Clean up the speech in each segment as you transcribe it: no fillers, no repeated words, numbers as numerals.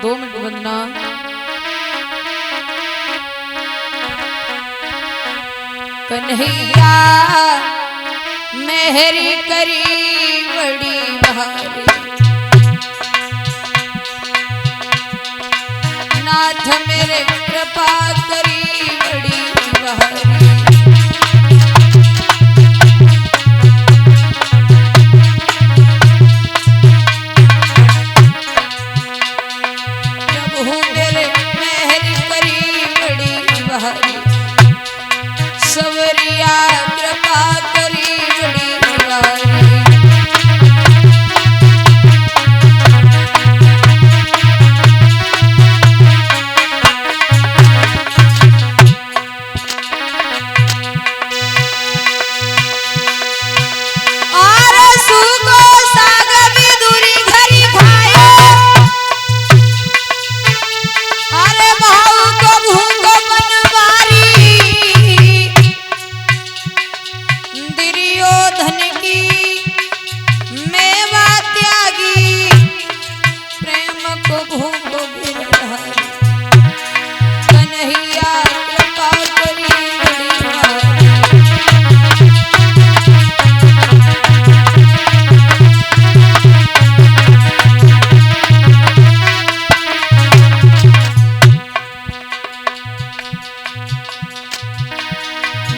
Minute वंदना। कन्हैया मेहरी करी बड़ी भारी, नाथ मेरे कृपा करी बड़ी भारी। सवरिया कृपा करी बड़ी भारी।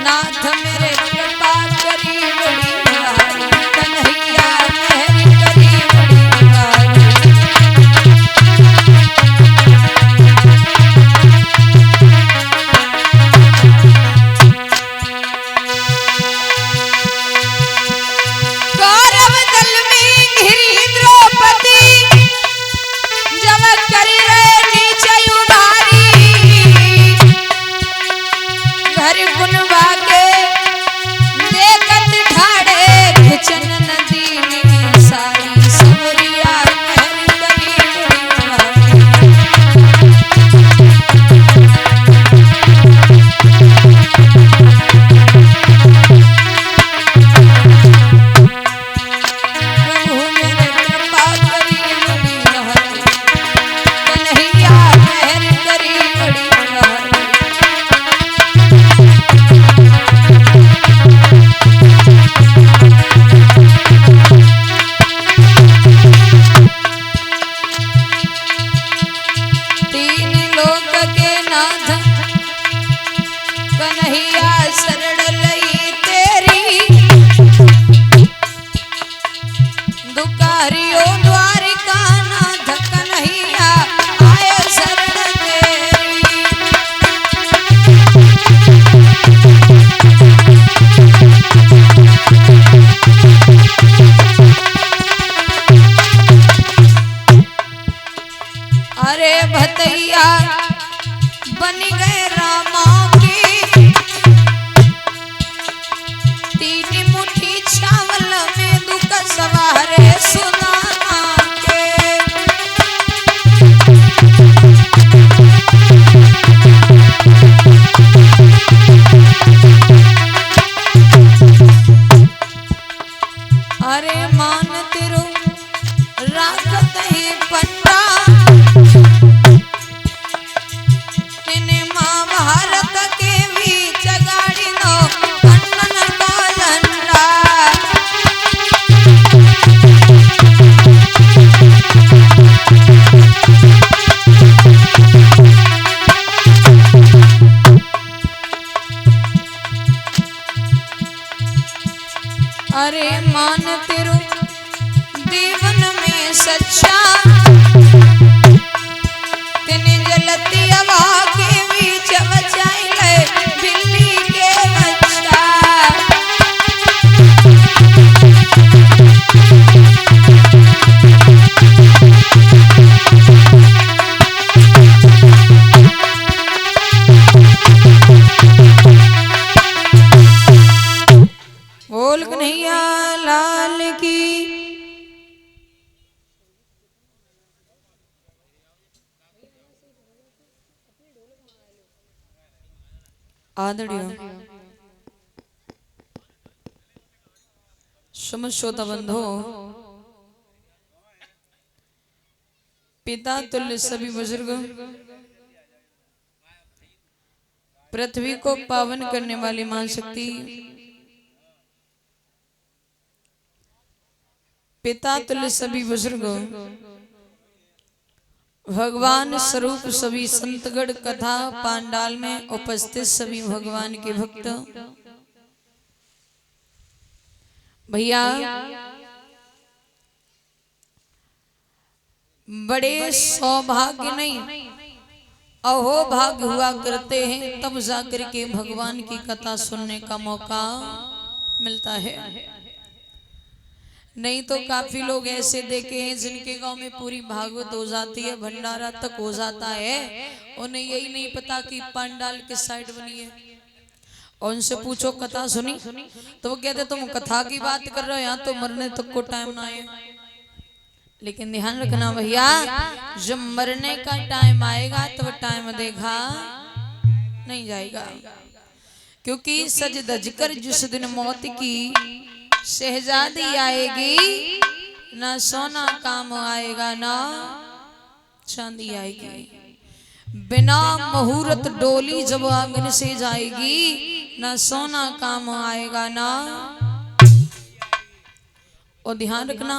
नाथ मेरे कृपा करी बड़ी भारी, कन्हैया मेहरी करी बड़ी भारी। कौरव दल में घिरी द्रौपदी, जब करी रहे नीचे उभारी। घर कुनवा के देखत ठाड़े खिचन नदी सारी। सवरिया मेहरी करी बड़ी भारी। प्रभु मेरे कृपा करी बड़ी भारी, कन्हैया मेहरी करी बड़ी भारी। तीन लोक के नाथ कन्हैया शरण लई तेरी। दुकारियो द्वारिका नाथ कन्हैया आए शरण तेरी। अरे भतैया बन गए रामा की, तीन मुट्ठी चावल में दुख सवारे सुनाना के। अरे मान तेरो राखत ही पंडा, महाभारत के बीच गाड़ी नो अन्नन का झंडा। अरे मान तेरो जीवन में सच्चा, तेने जलती हवा के बीच बचाई ले बिल्ली के बच्चा। बोल कन्हैया लाल की। आदरणीय समझ श्रोता बंधो, पिता तुल्य सभी बुजुर्ग, पृथ्वी को पावन करने वाली मां शक्ति, पिता तुल्य सभी बुजुर्ग, भगवान स्वरूप सभी संतगण कथा पांडाल में उपस्थित सभी भगवान के भक्त भैया, बड़े सौभाग्य नहीं अहोभाग्य हुआ करते हैं तब जाकर के भगवान की कथा सुनने का मौका मिलता है। नहीं तो काफी लोग ऐसे देखे हैं जिनके गांव में पूरी भागवत हो जाती है, भंडारा तक हो जाता है, उन्हें यही नहीं पता कि पंडाल किस साइड बनी है। और उनसे पूछो कथा सुनी तो वो कहते तुम कथा की बात कर रहे हो, यहाँ तो मरने तक को टाइम ना आए। लेकिन ध्यान रखना भैया, जब मरने का टाइम आएगा तब तो टाइम देखा नहीं जाएगा, क्योंकि सज धज कर जिस दिन मौत की शहजादी आएगी, ना सोना काम आएगा ना चांदी आएगी। बिना मुहूर्त डोली जब आंगन से जाएगी, ना सोना काम आएगा ना। और ध्यान रखना,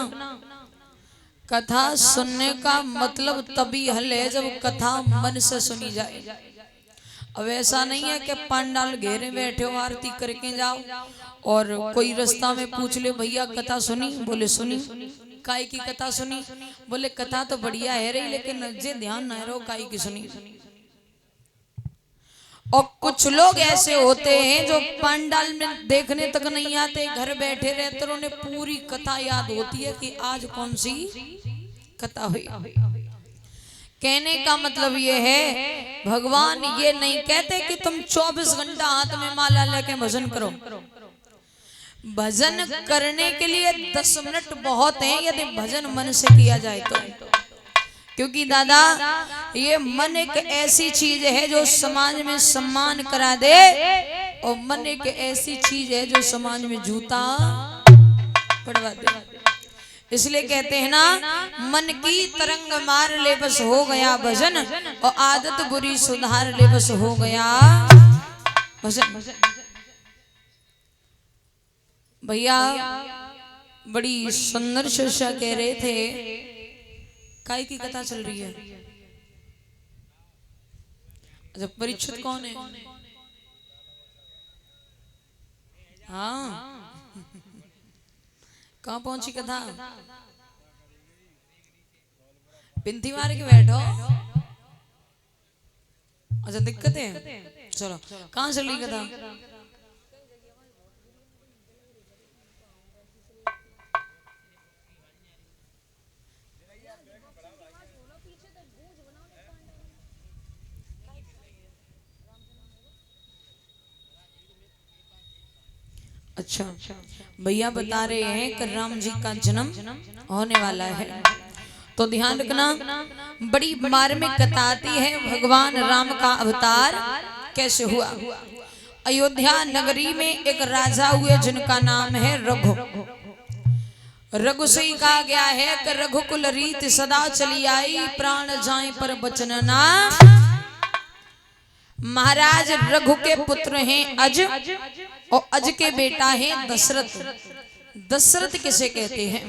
कथा सुनने का मतलब तभी हल है जब कथा मन से सुनी जाए। अब ऐसा नहीं है कि पंडाल घेरे बैठे हो आरती करके जाओ और कोई रास्ता में पूछ ले भैया कथा सुनी, बोले सुनी। काय की कथा सुनी, बोले कथा तो बढ़िया है रही लेकिन जे ध्यान ना रहो काय की सुनी। और कुछ लोग ऐसे होते हैं जो पंडाल में देखने तक नहीं आते, घर बैठे रहते और उन्हें पूरी कथा याद होती है कि आज कौन सी कथा हुई। कहने का मतलब ये है, भगवान ये नहीं कहते कि तुम 24 घंटा हाथ में माला लेके भजन करो। भजन करने के लिए 10 मिनट बहुत हैं यदि भजन मन से किया जाए तो। क्योंकि दादा ये मन एक ऐसी चीज है जो समाज में सम्मान करा दे, और मन एक ऐसी चीज है जो समाज में जूता पड़वा दे। इसलिए कहते हैं ना, मन की तरंग मार ले बस हो गया भजन, और आदत बुरी सुधार ले बस हो गया भजन। भैया बड़ी सुंदर शिष्या कह रहे थे, काय की कथा चल रही है। अच्छा परीक्षित कौन है? हाँ कहाँ पहुंची कथा? पिंथी मार के बैठो। अच्छा दिक्कत है, चलो कहाँ चल रही कथा? अच्छा भैया बता रहे हैं कि राम जी का जन्म होने वाला है, तो ध्यान रखना। बड़ी मार्मिक कथा आती है भगवान राम का अवतार कैसे हुआ। अयोध्या नगरी में एक राजा हुए जिनका नाम है रघु। रघु से ही कहा गया है कि रघुकुल रीत सदा चली आई, प्राण जाए पर बचन ना। महाराज रघु के पुत्र हैं अज, और अज के बेटा है दशरथ। दशरथ किसे कहते हैं?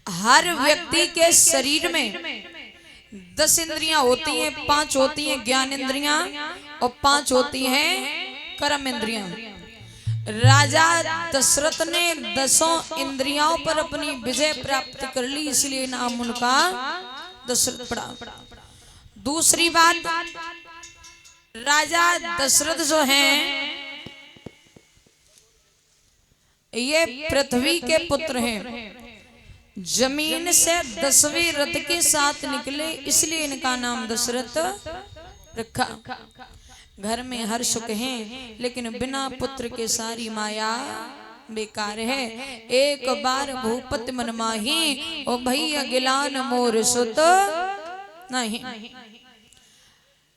हर व्यक्ति के शरीर में 10 इंद्रियां होती हैं, 5 होती हैं ज्ञान इंद्रियां और 5 होती हैं कर्म इंद्रियां। राजा दशरथ ने 10 इंद्रियों पर अपनी विजय प्राप्त कर ली, इसलिए नाम उनका दशरथ पड़ा। दूसरी बात, राजा दशरथ जो हैं ये पृथ्वी के पुत्र हैं। जमीन से 10वें रथ के साथ निकले, इसलिए इनका नाम दशरथ रखा। घर में हर सुख है लेकिन बिना पुत्र के सारी माया बेकार है। एक बार भूपति मन माही, ओ भैया गिलान मोर सुत नहीं।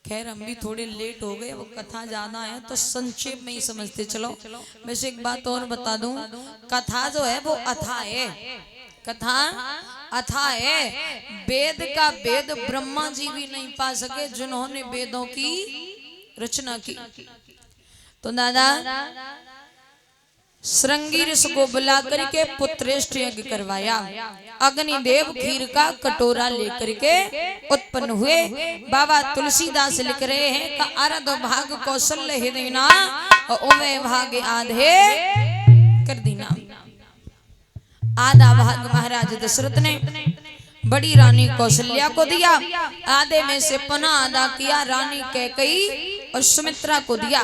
खैर हम भी थोड़े लेट हो गए, वो कथा ज्यादा है तो संक्षेप में ही समझते चलो। वैसे एक बात और बता दूं, कथा जो है वो अथा है, कथा अथा है। वेद का वेद ब्रह्मा जी भी नहीं पा सके जिन्होंने वेदों की रचना की। तो दादा श्रृंगी ऋषि को बुला करके पुत्रेष्ठ यज्ञ करवाया। अग्निदेव खीर का कटोरा लेकर के उत्पन्न हुए। बाबा तुलसीदास लिख रहे हैं का अर्ध भाग कौशल्य हृदयना और ओवे भाग आधे कर दीना। आधा भाग महाराज दशरथ ने बड़ी रानी कौशल्या को दिया, आधे में से पुनः आधा किया रानी कैकेयी और सुमित्रा को दिया।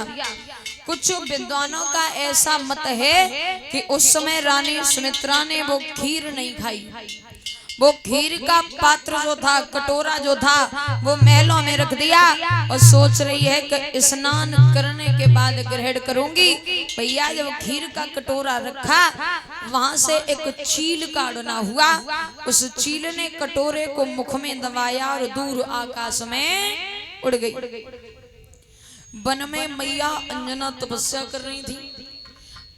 कुछ विद्वानों का ऐसा मत है कि उस समय रानी सुमित्रा ने वो खीर नहीं खाई। वो खीर का पात्र जो था, कटोरा जो था, वो महलों में रख दिया और सोच रही है कि स्नान करने के बाद ग्रहण करूंगी। भैया जब खीर का कटोरा रखा, वहां से एक चील का उड़ना हुआ। उस चील ने कटोरे को मुख में दबाया और दूर आकाश में उड़ गई। वन में मैया अंजना तपस्या कर रही थी।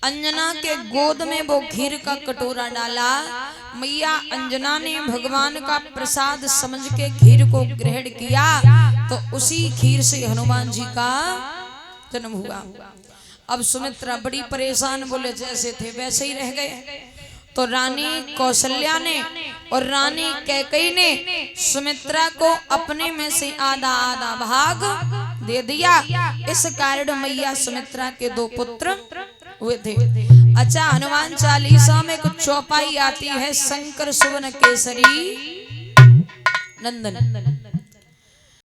अंजना के गोद में वो खीर का कटोरा डाला। मैया अंजना ने भगवान का प्रसाद समझ के खीर को ग्रहण किया, तो उसी खीर से हनुमान जी का जन्म हुआ। अब सुमित्रा बड़ी परेशान, बोले जैसे थे वैसे ही रह गए। तो रानी कौशल्या ने और रानी कैकेयी ने सुमित्रा को अपने में से आधा आधा भाग दे दिया। इस कारण मैया सुमित्रा के 2 पुत्र हुए थे। अच्छा, हनुमान चालीसा में कुछ चौपाई आती है, शंकर सुवन केसरी नंदन।